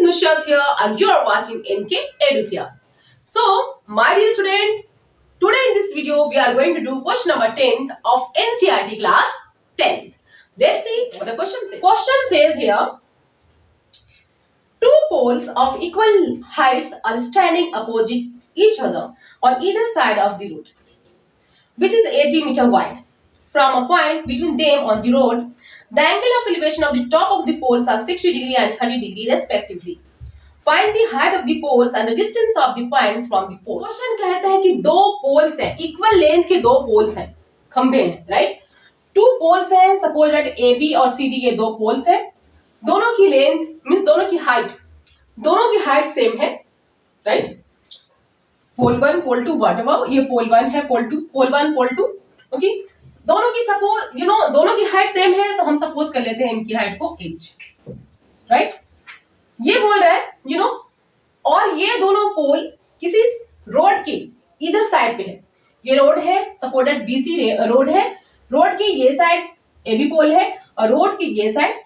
Nushat here and you are watching NK Edu here. So, my dear student, today in this video we are going to do question number 10th of NCERT class 10th. Let's see what the question says. Question says here, two poles of equal heights are standing opposite each other on either side of the road, which is 80 meter wide. From a point between them on the road, the angle of elevation of the top of the poles are 60 degree and 30 degree respectively. Find the height of the poles and the distance of the points from the pole. Question कहता है कि दो poles हैं, equal length के दो poles हैं, खंबे हैं, राइट? टू पोल्स हैं, सपोज दैट ए बी और सी डी ये दो पोल्स हैं, दोनों की लेंथ मींस दोनों की हाइट सेम है, right? Pole one pole two whatever, ये पोल वन है, pole one pole two, okay? दोनों की सपोज दोनों की हाइट सेम है, तो हम सपोज कर लेते हैं इनकी हाइट को h, राइट? ये बोल रहा है और ये दोनों पोल किसी रोड के इधर साइड पे है. ये रोड है, सपोज दैट बीसी रोड है, रोड की ये साइड ए बी पोल है और रोड की ये साइड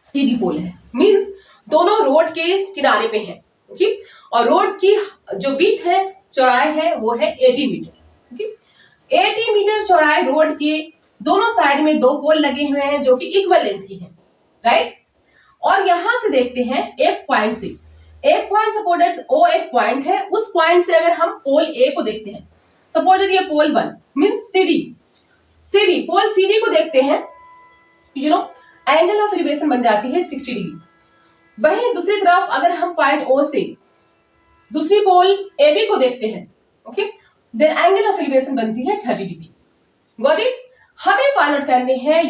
सी डी पोल है. मींस दोनों रोड के किनारे पे हैं, ओके? और रोड की जो विड्थ है, चौड़ाई है, वो है 80 मीटर, ओके? 80 मीटर चौड़ाई रोड के दोनों साइड में दो पोल लगे हुए हैं जो कि इक्वल लेंथ की है, राइट? और यहां से देखते हैं एक पॉइंट से, एक पॉइंट सपोज ओ एक पॉइंट है, उस पॉइंट से अगर हम पोल ए को देखते हैं, सपोज ये पोल वन मींस सीडी पोल सीडी को देखते हैं, एंगल ऑफ एलिवेशन बन जाती है 60 डिग्री. वहीं दूसरी तरफ अगर हम पॉइंट ओ से दूसरी पोल ए बी को देखते हैं, okay, then angle of elevation बनती है 30 डिग्री. Got it? हमें फाइंड आउट करने हैं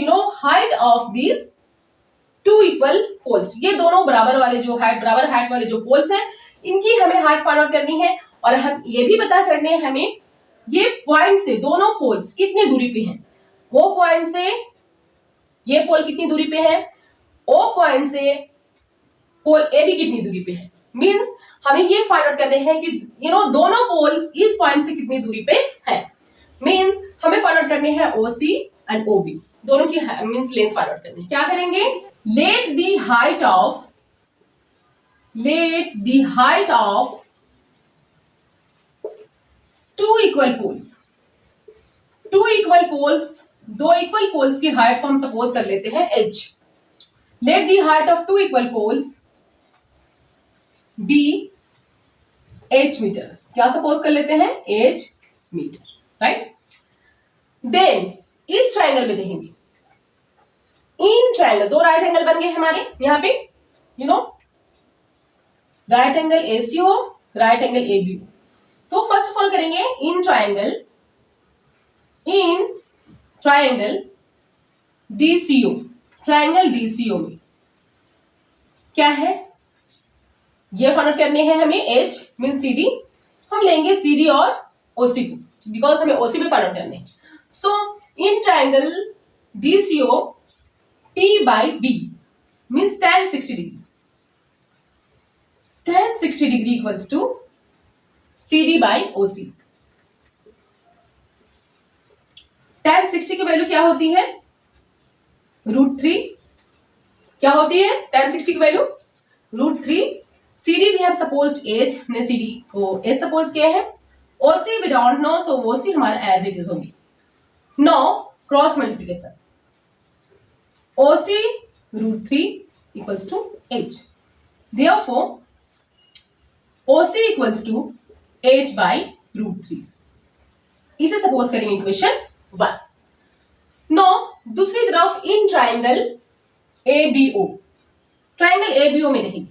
height of this two equal poles. ये दोनों बराबर हाइट वाले जो पोल्स हैं, इनकी हमें हाइट फाइंड आउट करनी है. और हम ये भी पता करने हैं हमें ये पॉइंट से दोनों पोल्स कितनी दूरी पे हैं. वो पॉइंट से ये पोल कितनी दूरी पे है, ओ पॉइंट से पोल ए भी कितनी दूरी पे है. मींस हमें ये फाइंड आउट करने हैं कि दोनों पोल्स इस पॉइंट से कितनी दूरी पे है. मींस हमें फाइंड आउट करने हैं ओसी एंड ओबी, दोनों की मींस लेंथ फाइंड आउट करनी है. क्या करेंगे? Let the height of two equal poles. दो इक्वल पोल्स की हाइट को हम सपोज कर लेते हैं h. Let the height of two equal poles be h metre. क्या सपोज कर लेते हैं? h metre, right? देन इस ट्राइंगल में देखेंगे, इन ट्राइंगल दो राइट एंगल बन गए हमारे यहाँ पे, right angle ACO, right angle ABO. तो फर्स्ट ऑफ ऑल करेंगे in triangle DCO. Triangle DCO में क्या है, ये फाइंड आउट करने हैं हमें एच मीन सीडी. हम लेंगे सीडी और ओसी को, बिकॉज हमें ओसी भी फाइंड आउट करने हैं. So in triangle DCO P by B means tan 60 degree. Tan 60 degree equals to CD by OC. Tan 60 की वैल्यू क्या होती है? √3. क्या होती है tan 60 की value? √3. CD we have supposed h, ने CD को h suppose किया है. OC we don't know, so OC हमारा as it is होंगी. Now cross multiplication. OC √3 equals to h. Therefore, OC equals to h by √3. इसे suppose करेंगे equation 1. No दूसरी तरफ in triangle ABO, triangle ABO में नहीं,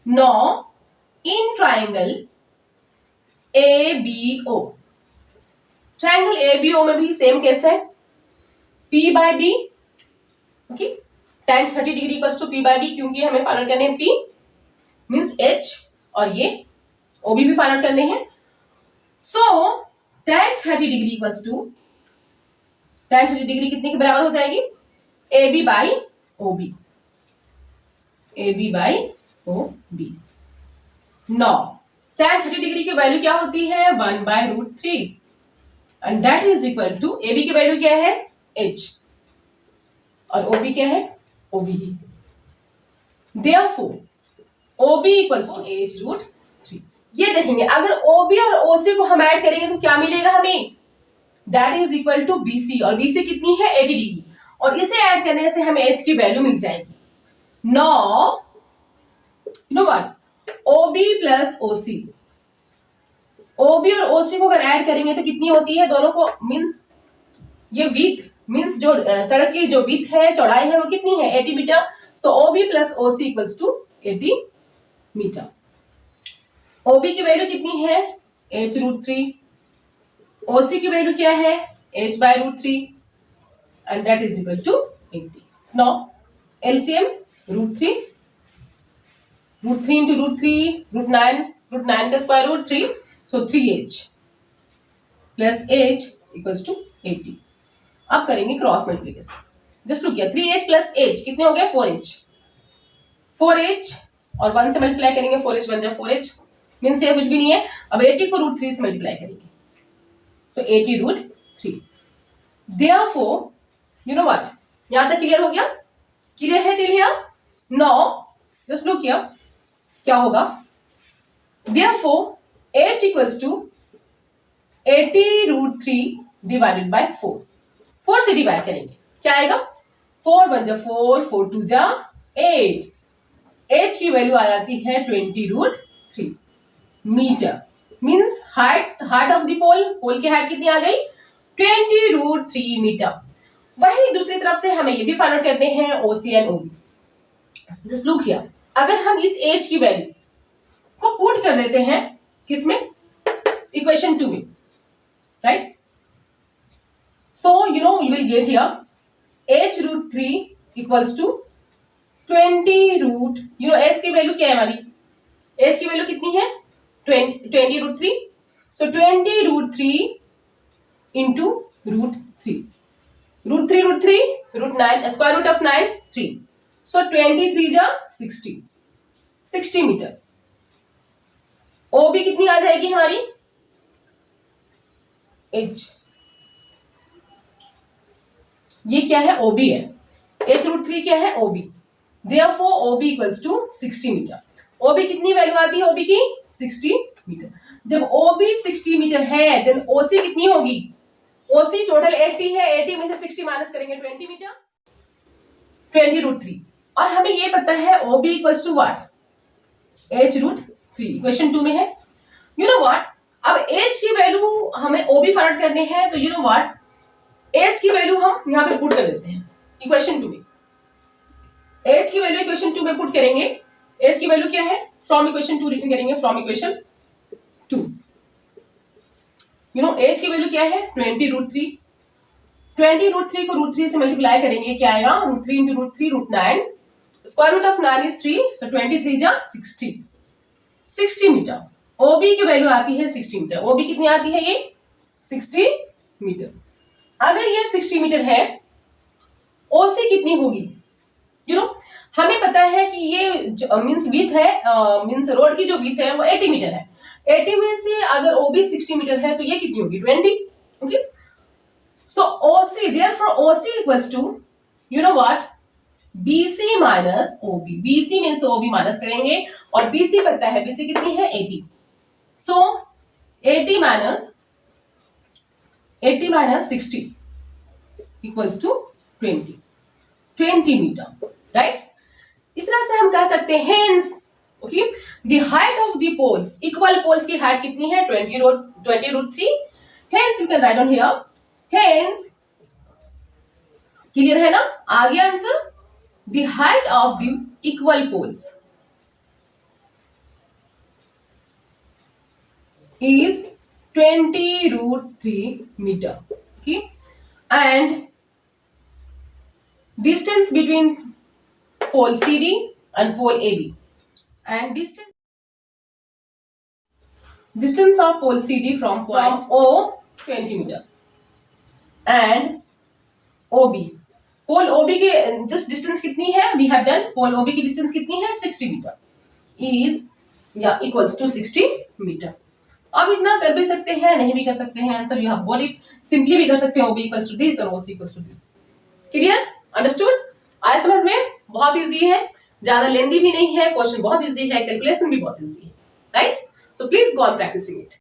no in triangle ABO, triangle ABO में भी सेम केस है, P by B, okay, tan 30 degree equals to P by B, क्योंकि हमें फाइंड आउट करने हैं P मींस H और ये OB भी फाइंड आउट करने हैं. So tan 30 degree equals to tan 30 degree कितने के बराबर हो जाएगी? AB by OB. Now tan 30 degree की वैल्यू क्या होती है? 1 by √3 and that is equal to AB की वैल्यू क्या है? H और OB क्या है? OB ही. Therefore, OB equals to h√3। ये देखेंगे अगर OB और OC को हम ऐड करेंगे तो क्या मिलेगा हमें, that is equal to BC, और BC कितनी है 80 डिग्री, और इसे ऐड करने से हमें h की वैल्यू मिल जाएगी। Now you know what, OB plus OC, OB और OC को अगर ऐड करेंगे तो कितनी होती है दोनों को, मींस ये विथ मींस जो सड़क की जो विथ है, चौड़ाई है, वो कितनी है 80 metre. So OB plus OC equals to 80 metre. OB की वैल्यू कितनी है h√3, OC की वैल्यू क्या है h/√3, and that is equal to 80। Now LCM √3 into √3 √9 का square root 3, so 3h plus h equals to 80। अब करेंगे क्रॉस मल्टीप्लिकेशन, जस्ट लुक किया 3h प्लस h कितने हो गए 4h और 1 से मल्टीप्लाई करेंगे 4h बन जाए 4h, मीन्स ये कुछ भी नहीं है। अब 80 को √3 से मल्टीप्लाई करेंगे, so 80√3। Therefore you know what, यहां तक क्लियर हो गया, क्लियर है till here. Now just look here क्या होगा, therefore h equals to 80√3 divided by 4, 4 से डिवाइड करेंगे क्या आएगा, 4 1 जा 4, 4 2 जा 8, h की वैल्यू आ जाती है 20√3 metre, means height of the pole की हाइट कितनी आ गई 20√3 मीटर। वही दूसरी तरफ से हमें ये भी फाइंड आउट करने हैं OC and OB। Just look here, अगर हम इस h की वैल्यू को पुट कर देते हैं किसमें, इक्वेशन 2 में, right, so you know you will get here h√3 equals to 20 you know h की वैल्यू क्या है हमारी, h की वैल्यू कितनी है 20√3, so 20√3 into √3, √3 √9 square root of 9 3, so 23 जा 60 मीटर। OB कितनी आ जाएगी हमारी h, ये क्या है OB है, h√3 क्या है OB, therefore OB equals to 60 metre. OB कितनी वैल्यू आती है OB की 60 मीटर। जब OB 60 मीटर है देन OC कितनी होगी, OC टोटल 80 है, 80 में से 60 माइनस करेंगे 20 मीटर, 20√3, और हमें ये पता है OB equals to what h√3, equation 2 में है। यू नो व्हाट, अब h की वैल्यू हमें OB फाइंड आउट करने हैं, तो यू नो व्हाट h की वैल्यू हम यहाँ पे पुट कर देते हैं इक्वेशन 2 में, h की वैल्यू इक्वेशन 2 में पुट करेंगे, h की वैल्यू क्या है फ्रॉम इक्वेशन 2 रिटर्न करेंगे from equation 2, you know h की वैल्यू क्या है 20√3, 20√3 को √3 से मल्टीप्लाई करेंगे क्या आएगा, √3 into √3 √9, square root of 9 is 3, so 23 जा 60 मीटर। OB की वैल्यू आती है 60 मीटर, OB कितनी आती है ये 60 मीटर। अगर ये 60 मीटर है OC कितनी होगी, यू नो हमें पता है कि ये मींस विड्थ है, मींस रोड की जो विड्थ है वो 80 मीटर है, 80 में से अगर OB 60 मीटर है तो ये कितनी होगी 20, okay. So OC, therefore OC equals to you know what BC minus OB, BC में से OB माइनस करेंगे और BC पता है BC कितनी है 80, so 80 minus 60 equals to 20 metre, right. इस तरह से हम कह सकते हैं hence okay the height of the poles, equal poles की हाइट कितनी है 20√3, hence you can write on here, hence clear है ना, आ गया answer, the height of the equal poles is 20√3 meter, okay, and distance between pole CD and pole AB, and distance of pole CD from point O 20 meter and OB, pole OB की just distance कितनी है, we have done pole OB की distance कितनी है 60 meter is equals to 60 meter। अब इतना कर भी सकते हैं नहीं भी कर सकते हैं, answer you have got it, simply भी कर सकते हैं OB इक्वल्स टू दिस और OC equals to this. Clear, understood, आया समझ में, बहुत इजी है। ज्यादा लेंदी भी नहीं है, क्वेश्चन बहुत इजी है, कैलकुलेशन भी बहुत इजी है, right? So please go on practising it.